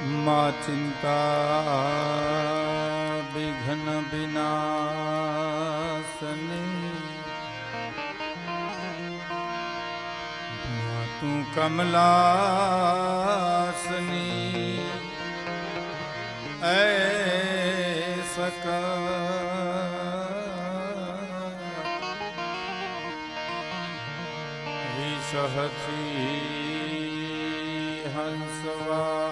मा चिंता विघ्न विनाशनी तू कमलासनी ऐसा सहसी हंसवाहिनी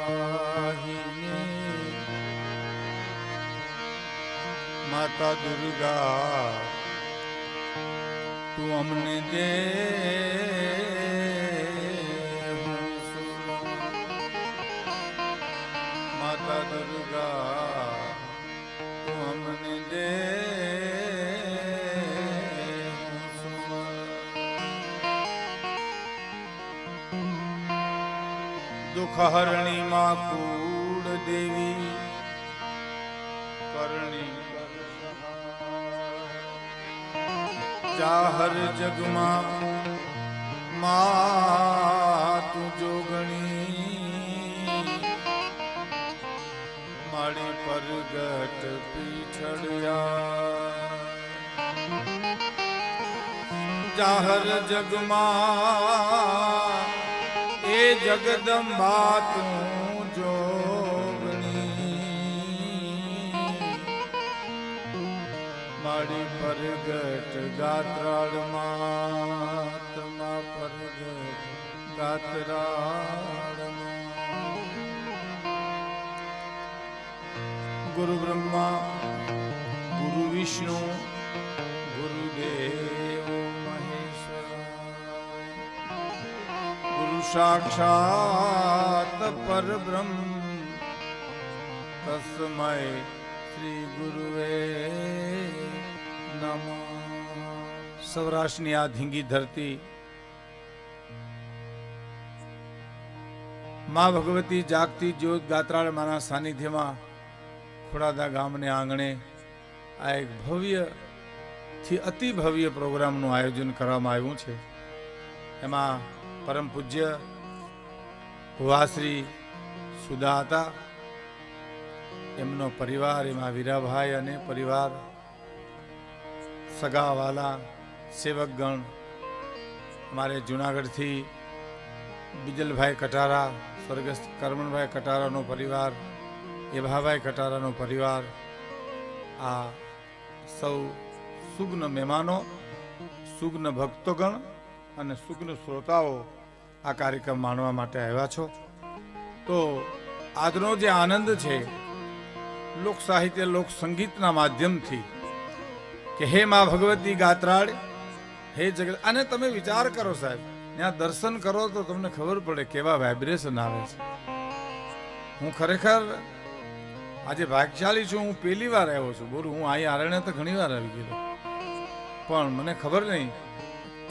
माता दुर्गा तू अमने दे माता दुर्गा तू अमने दे दुखहरणी मां कूड़ देवी करणी जाहर जगमा मां तू जोगणी माड़ी परगट पीछड़िया जाहर जगमा ए जगदम्बा तू जोगणी माड़ी परगट गात्राड़ मातमा परगट गात्राड़ गुरु ब्रह्मा गुरु विष्णु गुरुदेव साक्षात परब्रह्म तस्मै श्री गुरुवे नमः। સૌરાષ્ટ્રની આ ધીંગી ધરતી માં ભગવતી જાગતી જ્યોત ગાત્રાળ માના સાનિધ્યમાં ખોડાદા ગામને આંગણે આ એક ભવ્ય થી અતિ ભવ્ય પ્રોગ્રામનું આયોજન કરવામાં આવ્યું છે। એમાં પરમ પૂજ્ય ભુવાશ્રી સુદા હતા, એમનો પરિવાર, એમાં વીરાભાઈ અને પરિવાર, સગાવાલા, સેવકગણ, અમારે જુનાગઢથી બીજલભાઈ કટારા, સ્વર્ગસ્થ કરમણભાઈ કટારાનો પરિવાર, એભાભાઈ કટારાનો પરિવાર, આ સૌ સુગ્ન મહેમાનો, સુગ્ન ભક્તોગણ અને સુગ્ન શ્રોતાઓ આ કાર્યક્રમ માણવા માટે આવ્યા છો। તો આજનો જે આનંદ છે લોક સાહિત્ય લોક સંગીતના માધ્યમથી કે હે માં ભગવતી ગાત્રાળ હે જગત, અને તમે વિચાર કરો સાહેબ, ત્યાં દર્શન કરો તો તમને ખબર પડે કેવા વાઇબ્રેશન આવે છે। હું ખરેખર આજે ભાગ્યશાળી છું, હું પહેલી વાર આવ્યો છું। બોલું હું અહીં આરણ્ય તો ઘણી વાર આવી ગયેલો, પણ મને ખબર નહીં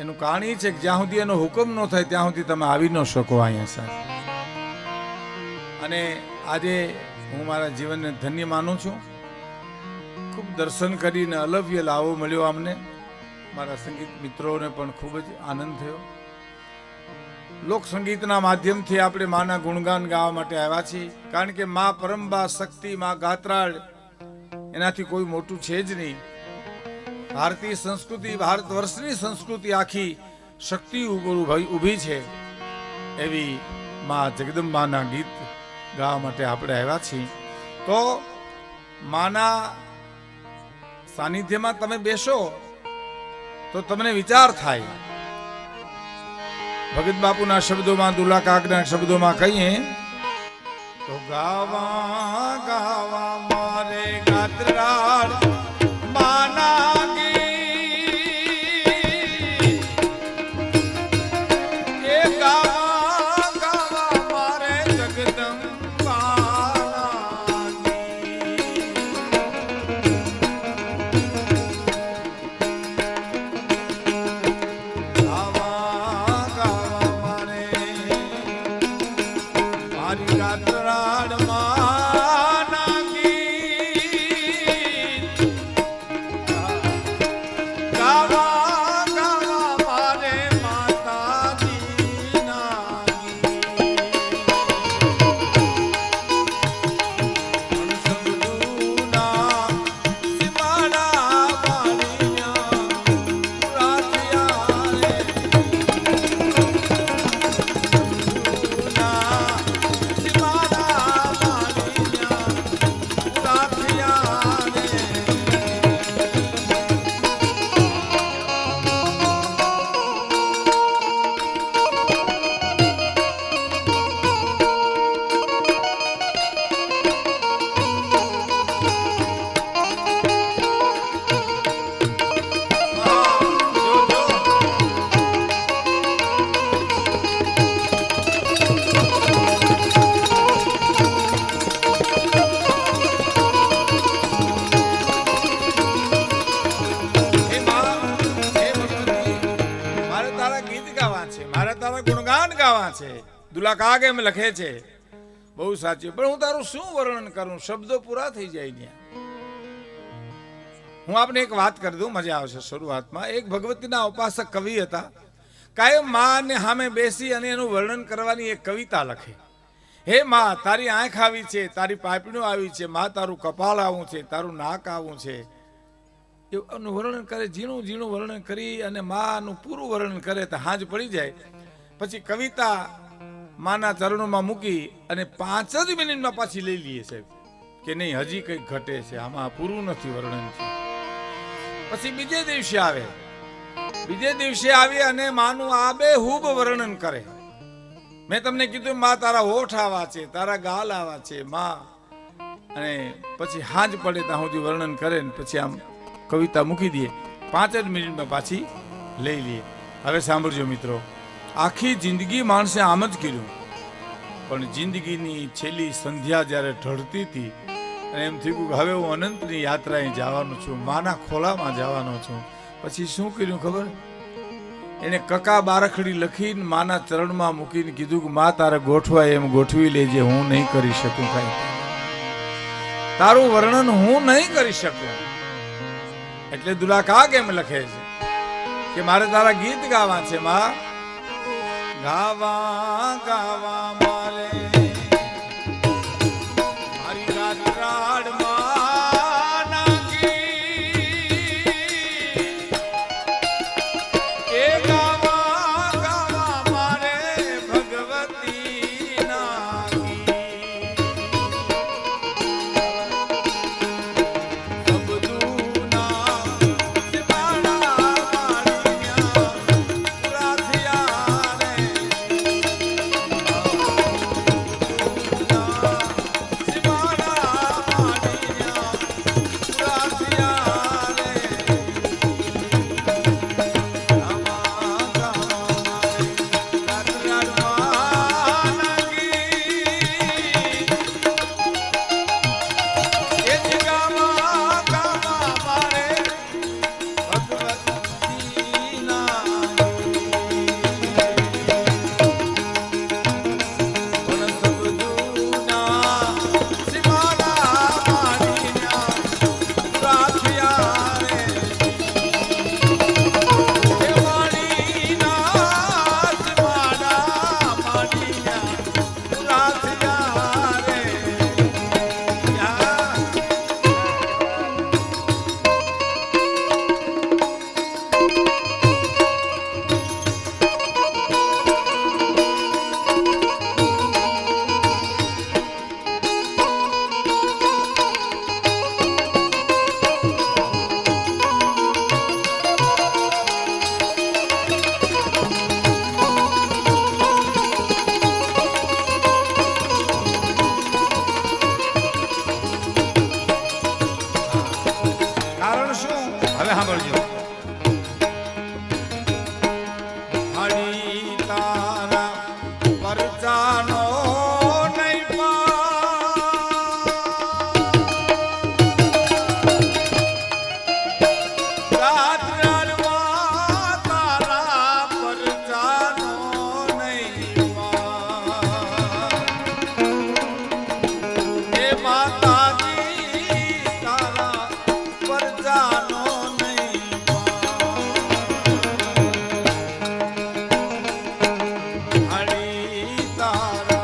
એનું કારણ એ છે કે જ્યાં સુધી એનો હુકમ ન થાય ત્યાં સુધી તમે આવી ન શકો અહીંયા સાહેબ। અને આજે હું મારા જીવનને ધન્ય માનું છું। ખૂબ દર્શન કરીને અલભ્ય લાવો મળ્યો અમને, મારા સંગીત મિત્રોને પણ ખૂબ જ આનંદ થયો। લોક સંગીતના માધ્યમથી આપણે માના ગુણગાન ગાવા માટે આવ્યા છીએ, કારણ કે મા પરંબા શક્તિ, મા ગાત્રાળ, એનાથી કોઈ મોટું છે જ નહીં। ભારતીય સંસ્કૃતિ, ભારત વર્ષની સંસ્કૃતિ આખી શક્તિ ઉપર ઊભી છે, એવી મા જગદંબાના ગીત ગાવા માટે આપણે આવ્યા છીએ। તો માના સાનિધ્યમાં તમે બેસો તો તમને વિચાર થાય। ભગત બાપુના શબ્દોમાં, દુલા કાકના શબ્દોમાં કહીએ તો ગાવા ગાવા મારે ગાત્રાળ માના ગાવા છે. દુલા કાગ એમ લખે છે, બહુ સાચું, પણ હું તારું શું વર્ણન કરું, શબ્દો પૂરા થઈ જાય ત્યાં. હું આપને એક વાત કરી દઉં, મજા આવશે. શરૂઆતમાં એક ભગવતીના ઉપાસક કવિ હતા. કાયમ માં ને સામે બેસી અને એનું વર્ણન કરવાની એક કવિતા લખે. હે માં, તારી આંખ આવી છે, તારી પાપડીઓ આવી છે, માં તારું કપાળ આવું છે, તારું નાક આવું છે, એવું વર્ણન કરે. ઝીણું ઝીણું વર્ણન કરી અને માનું પૂરું વર્ણન કરે તો હાંજ પડી જાય. પછી કવિતા માના ચરણોમાં મૂકી અને 5 જ મિનિટમાં પાછી લઈ લઈએ સાહેબ, કે નહીં હજી કંઈક ઘટે છે, આમાં પૂરું નથી વર્ણન છે. પછી બીજે દિવસે આવે, બીજે દિવસે આવી અને માનું આબેહૂબ વર્ણન કરે. મેં તમને કીધું માં તારા હોઠ આવા છે, તારા ગાલ આવા છે માં, અને પછી હાંજ પડે ત્યાં સુધી વર્ણન કરે ને પછી આમ કવિતા મૂકી દઈએ, 5 જ મિનિટમાં પાછી લઈ લઈએ. હવે સાંભળજો મિત્રો, આખી જિંદગી માણસે આમ જ કર્યું, પણ જિંદગીની છેલ્લી સંધ્યા જ્યારે ઢળતી હતી અને એમ થયું કે હવે હું અનંતની યાત્રાએ જવાનો છું, માના ખોલામાં જવાનો છું. પછી શું કર્યું ખબર? એને કકા બારખડી લખીને માના ચરણમાં મૂકીને કીધું કે માં તારે ગોઠવાય એમ ગોઠવી લેજે, હું નહીં કરી શકું કાંઈ, તારું વર્ણન હું નહીં કરી શકું. એટલે દુલા કાગ એમ લખે છે કે મારે તારા ગીત ગાવા છે માં, ગાવા ગાવા મારે મારી રાત રાડમાં નાખી, એ ગાવા ગાવા મારે ભગવતી નાખી. તારા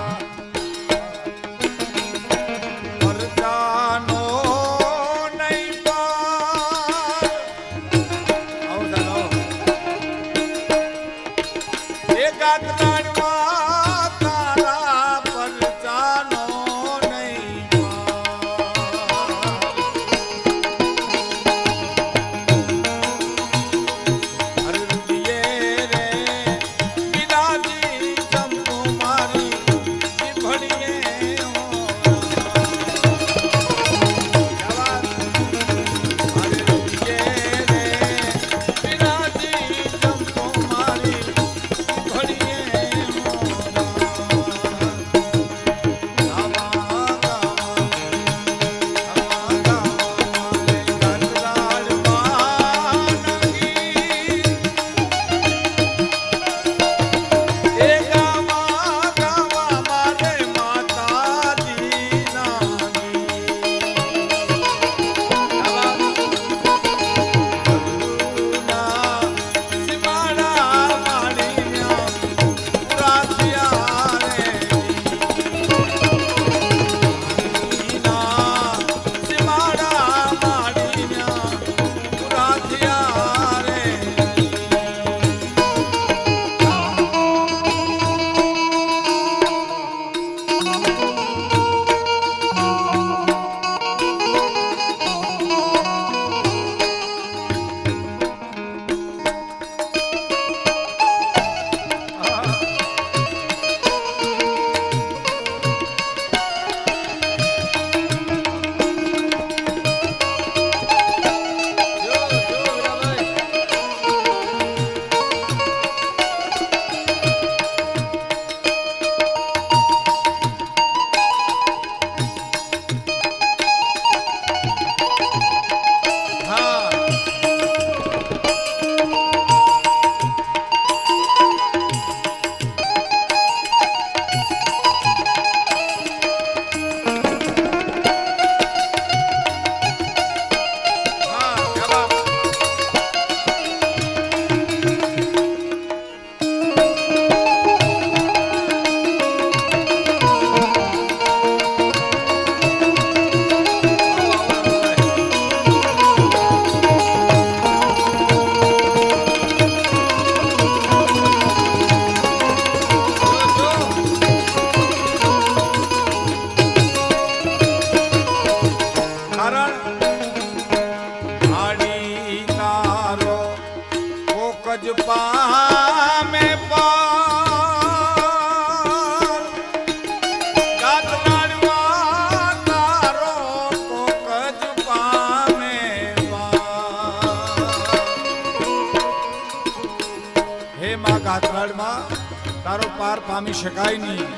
તારો પાર પામી શકાય નહીં.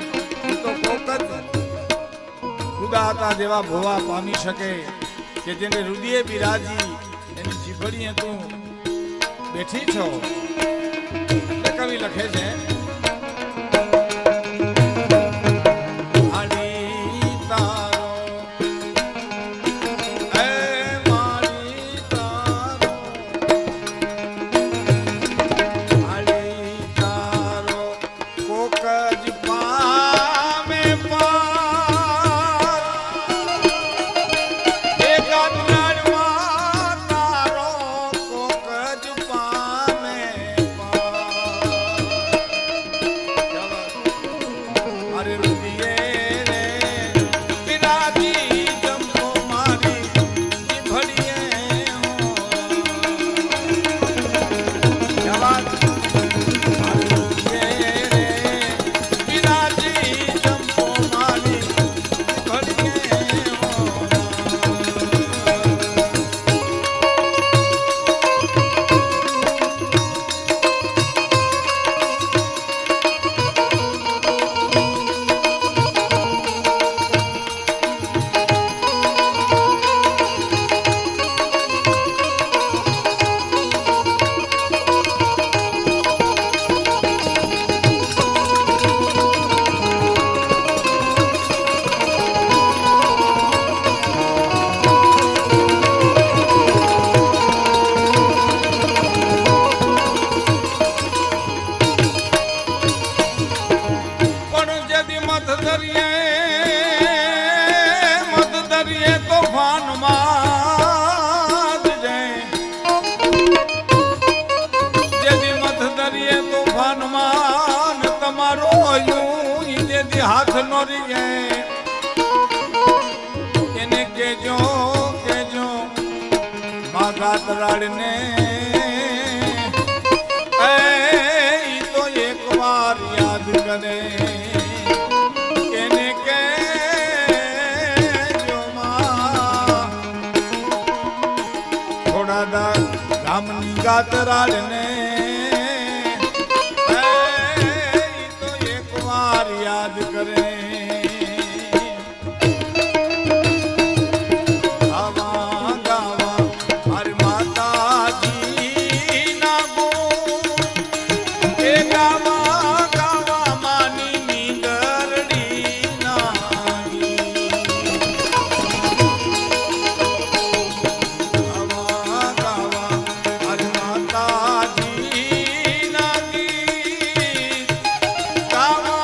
એ તો કોક જ ખુદા હતા જેવા ભોવા પામી શકે કે જેને હૃદય બિરાજી એની જીભડીએ તું બેઠી છો. એટલે કવિ લખે છે હાથ નો રીએ એને કેજો કેજો માગાત રાડને એ તો એક વાર યાદ કરે એને કેજો માં થોડા દા ગામની ગાત રાડને યાદ કરે ગાવા ગાવા મારી માતાજી ના ગુણ એ ગાવા ગાવા માની નીંદરડી નાગી ગાવા ગાવા મારી માતાજી ના ગીત ગાવા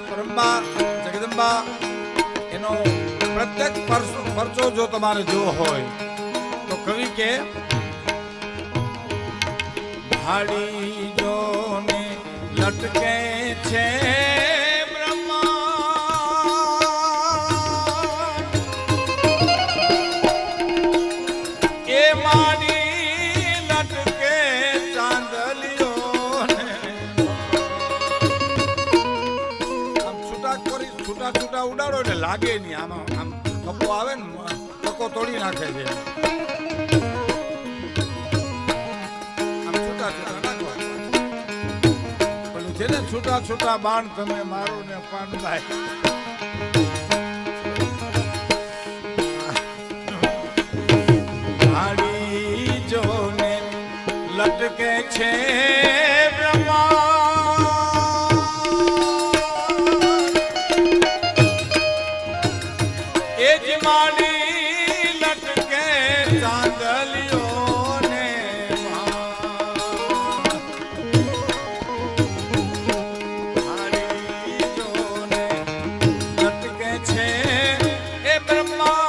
પરંબા જગદંબા એનો પ્રત્યક્ષ પરચો જો તમારે જો હોય તો કવિ કે ભાડી જોને લટકે છે બ્રહ્મા એ માડી લટકે ચાંદલિયો છૂટા છૂટા ઉડાડો એટલે લાગે નહીં. આમાં આમ કપો આવે ને પકો તોડી નાખે છે. આમ છૂટા છૂટા નાખવા પેલું છે ને છૂટા છૂટા બાણ તમે મારો ને પાનભાઈ હાડી જોને લટકે છે બ્રહ્મા એ જ માડી લટકે ચાંદલિયો ને માડી જોને લટકે છે એ બ્રહ્મા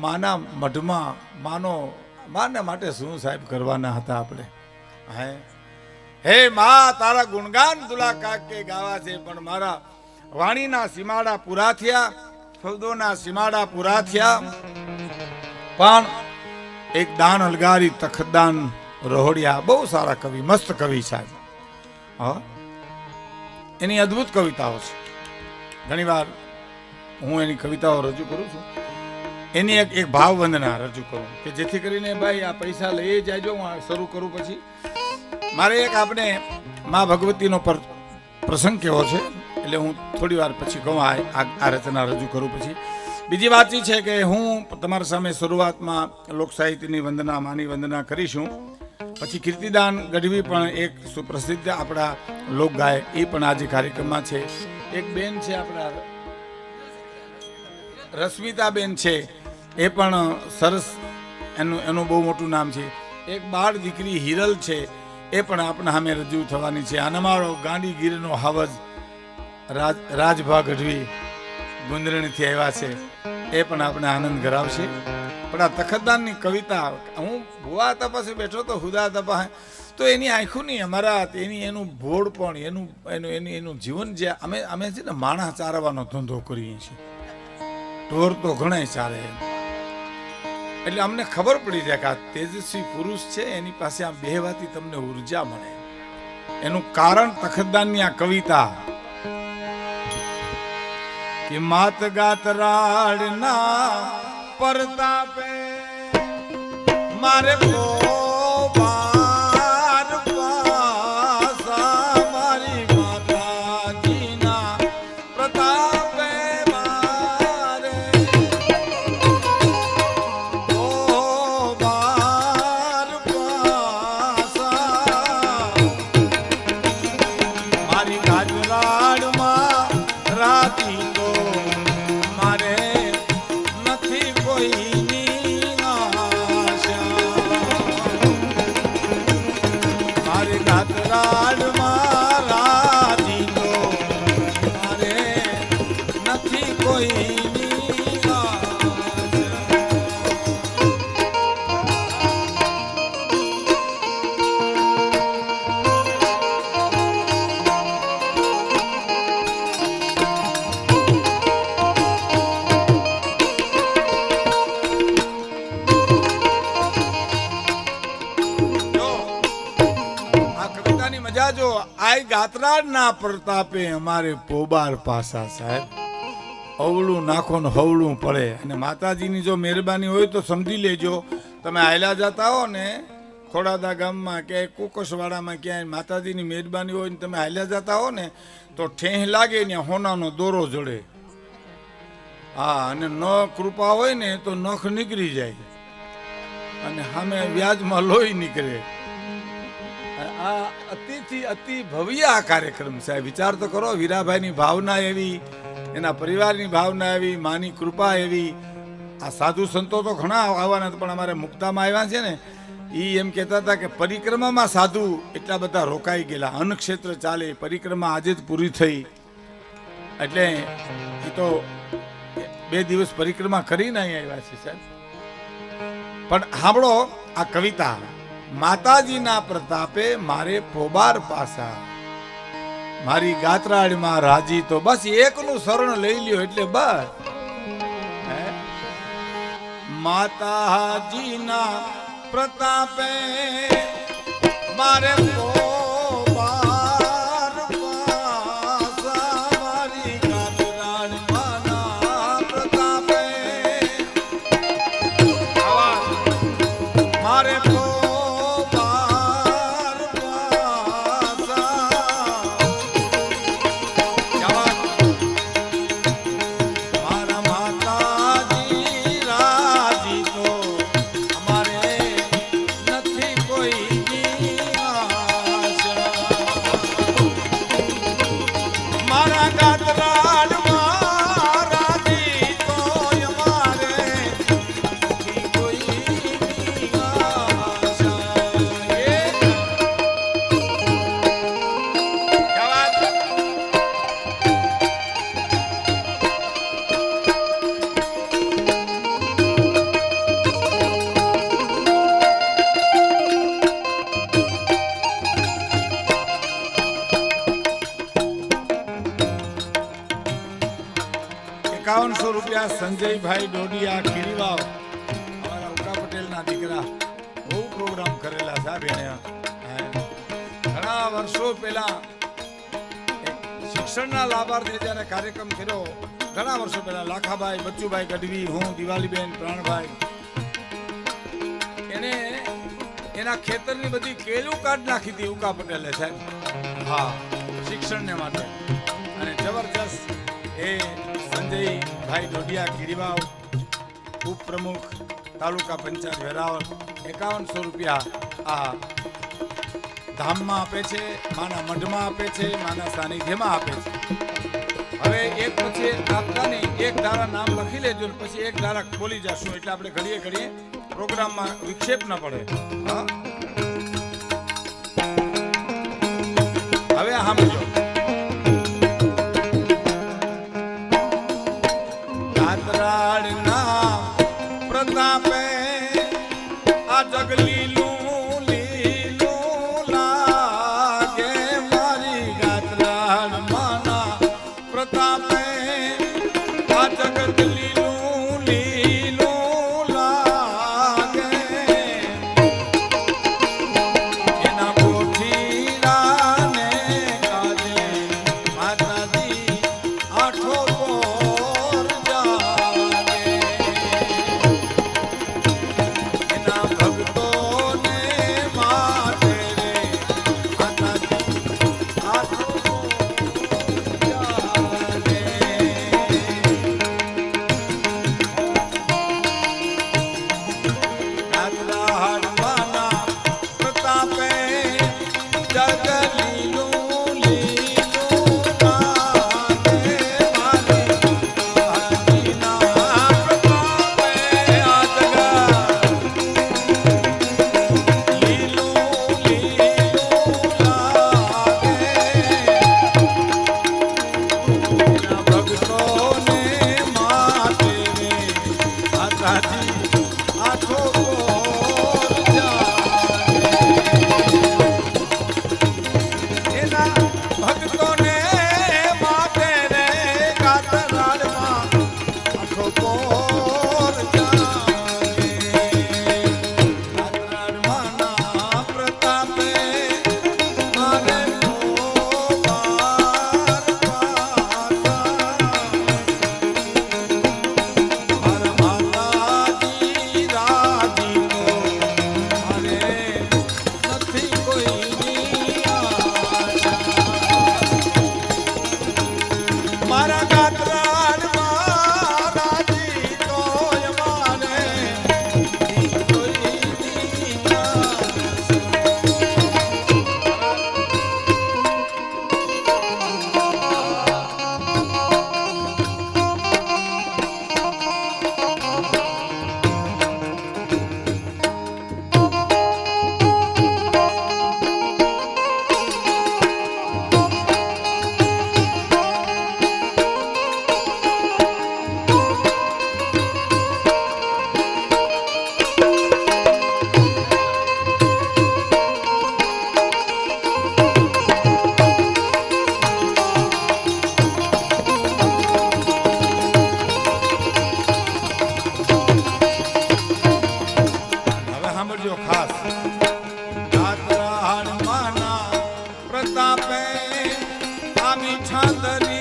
માના મઢમાં માને માટે શું સાહેબ કરવાના હતા આપણે હે માં તારા ગુણગાન દુલા કાકે ગાવા છે પણ મારા વાણીના સીમાડા પૂરા થયા શબ્દોના સીમાડા પૂરા થયા પણ એક દાન અલગારી તખતદાન રોહડિયા બહુ સારા કવિ મસ્ત કવિ સાહેબ એની અદ્ભુત કવિતાઓ છે ઘણીવાર હું એની કવિતાઓ રજૂ કરું છું એની એક ભાવ વંદના રજૂ કરું કે જેથી કરીને ભાઈ આ પૈસા લઈ જાયજો હું શરૂ કરું પછી મારે એક આપણે મા ભગવતીનો પ્રસંગ કેવો છે એટલે હું થોડી વાર પછી કહું આ રચના રજૂ કરું પછી બીજી વાત એ છે કે હું તમારા સામે શરૂઆતમાં લોક સાહિત્યની વંદના માની વંદના કરીશું પછી કીર્તિદાન ગઢવી પણ એક સુપ્રસિદ્ધ આપણા લોક ગાય એ પણ આજે કાર્યક્રમમાં છે એક બેન છે આપણા રશ્મિતાબેન છે એ પણ સરસ એનું બહુ મોટું નામ છે એક બાળ દીકરી હિરલ છે એ પણ આપણા સામે રજૂ થવાની છે. અને અમારો ગાંધીગીરનો હાવજ રાજભા ગઢવી ગુંદરણીથી આવ્યા છે, એ પણ આપણે આનંદ કરાવશે. પણ આ તખતદાનની કવિતા, હું ભુવા હતા પાસે બેઠો તો હુદા હતા પાસે, તો એની આંખું નહીં અમારા એનું ભોળ પણ એનું જીવન જે અમે છે ને માણસ ચારવાનો ધંધો કરીએ છીએ, ઢોર તો ઘણા ચારે, એટલે અમને ખબર પડી જાય કે આ તેજસ્વી પુરુષ છે, એની પાસે આ બેહવાથી તમને ઉર્જા મળે. એનું કારણ તખતદાનની આ કવિતા કે માત ગાતરાડના પરતાપે મારે ગાત્રાના પ્રતાપે અમારે પોબાર પાસા સાહેબ, અવળું નાખો ને હવળું પડે. અને માતાજીની જો મહેરબાની હોય તો સમજી લેજો, તમે આયલા જતા હો ને ખોડાદા ગામમાં કે કોકસવાડામાં ક્યાંય માતાજીની મહેરબાની હોય ને તમે આયલા જતા હો ને તો ઠેહ લાગે ને હોનાનો દોરો જડે. હા, અને ન કૃપા હોય ને તો નખ નીકળી જાય અને સામે વ્યાજમાં લોહી નીકળે. આ અતિથી અતિ ભવ્ય આ કાર્યક્રમ છે. વિચાર તો કરો, વીરાભાઈની ભાવના એવી, એના પરિવારની ભાવના એવી, માની કૃપા એવી. આ સાધુ સંતો તો ઘણા આવવાના, પણ અમારે મુક્તામાં આવ્યા છે ને, એ એમ કહેતા હતા કે પરિક્રમામાં સાધુ એટલા બધા રોકાઈ ગયેલા. અન્નક્ષેત્ર ચાલે, પરિક્રમા આજે જ પૂરી થઈ, એટલે એ તો 2 દિવસ પરિક્રમા કરીને અહીં આવ્યા છે સાહેબ. પણ સાંભળો આ કવિતા, માતાજીના પ્રતાપે મારે પોબાર પાસા, મારી ગાત્રાળમાં રાજી તો બસ એકનું શરણ લઈ લ્યો એટલે બસ. માતાજીના પ્રતાપે મારે પોબાર પાસા, મારી ગાત્રાળમાં પ્રતાપે મારે ₹51 સંજયભાઈ ડોડિયા ખીરીવાવ, અમારા ઉકા પટેલના દીકરા, બહુ પ્રોગ્રામ કરેલા સાહેબ. એને ઘણા વર્ષો પહેલા શિક્ષણના લાભાર્થે જ્યારે કાર્યક્રમ કર્યો, ઘણા વર્ષો પહેલા, લાખાભાઈ, બચ્ચુભાઈ ગઢવી, હું, દિવાલીબેન, પ્રાણભાઈ, એને એના ખેતરની બધી કેલું કાઢ નાખી હતી ઉકા પટેલે સાહેબ. હા, શિક્ષણને માટે. અને જબરજસ્ત એ સંજયભાઈ ડોડિયા ગીરીવાવ, ઉપપ્રમુખ તાલુકા પંચાયત વેરાવળ, ₹5100 આ ધામમાં આપે છે, માના મઢમાં આપે છે, માના સાનિધ્યમાં આપે છે. હવે એક પછી આપતા નહીં, એક ધારા નામ લખી લેજો, પછી એક ધારા બોલી જશું, એટલે આપણે ઘડીએ ઘડીએ પ્રોગ્રામમાં વિક્ષેપ ન પડે. હા, સાંભળજો. ગાત્રાળના પ્રતાપે આ જગ લીલું લીલું લાગે મારી ગાત્રાળમાંના પ્રતાપે આ જગત લીલું લીલું લાગે એના કોઠીરાને કાજે માતાજી આઠો પોર જાગે એના ભક્તોને માટે રે માતાજી આઠો પોર જાગે. ગાત્રાળમાંના પ્રતાપે જગ લીલું લીલું લાગે મારી ગાત્રાળીના પ્રતાપે આ જગ લીલું લીલું લાગે એના ભક્તોને માટે રે માતાજી આઠો પોર જાગે એના ભક્તોને માટે રે ગાત્રાળમાં આઠો પોર જાગે. ગાત્રાળમાંના પ્રતાપે મારે નો બાર પાસા મારા માતાજી રાજીનો મારે નથી કોઈની આશા. મારા ગાત્રાળમાં રાજી તોય મારે નથી કોઈની હવે સાંભળજો ખાસ. ગાત્રાળમાંના પ્રતાપે આવી છાંદરી